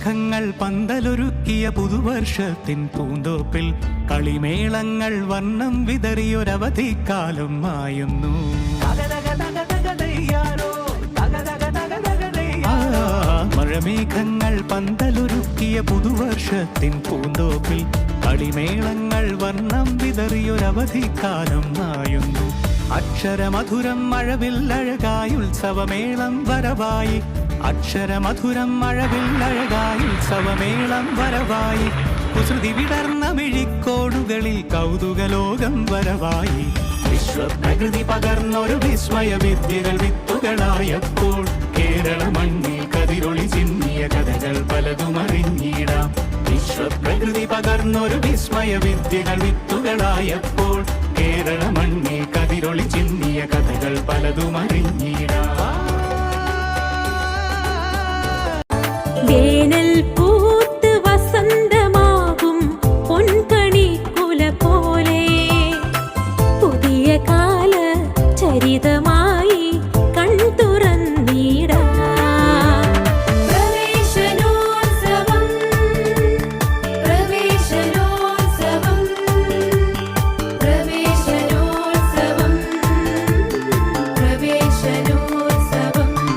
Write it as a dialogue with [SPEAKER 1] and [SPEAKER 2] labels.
[SPEAKER 1] മഴമേഘങ്ങൾ പന്തലൊരുക്കിയ പുതുവർഷത്തിൻ പൂന്തോപ്പിൽ കളിമേളങ്ങൾ വർണ്ണം വിതറിയൊരവധിക്കാലം മായുന്നു. മഴമേഘങ്ങൾ പന്തലൊരുക്കിയ പുതുവർഷത്തിൻ പൂന്തോപ്പിൽ കളിമേളങ്ങൾ വർണ്ണം വിതറിയൊരവധിക്കാലം മായുന്നു. അക്ഷരമധുരം മഴവില്ലഴകായി ഉത്സവമേളം വരവായി. അക്ഷരമധുരം മഴവില്ലഴകായി ഉത്സവമേളം വരവായി. കുസൃതി വിടർന്ന മിഴിക്കോടുകളിൽ കൗതുകലോകം വരവായി. വിശ്വപ്രകൃതി പകർന്നൊരു വിസ്മയ വിദ്യകൾ വിത്തുകളായപ്പോൾ കേരള മണ്ണിൽ കതിരൊളി ചിന്നിയ കഥകൾ പലതും അറിഞ്ഞിടാം. വിശ്വപ്രകൃതി പകർന്നൊരു വിസ്മയ വിദ്യകൾ വിത്തുകളായപ്പോൾ കേരള മണ്ണിൽ കതിരൊളി ചിന്നിയ കഥകൾ പലതും അറിഞ്ഞിടാം.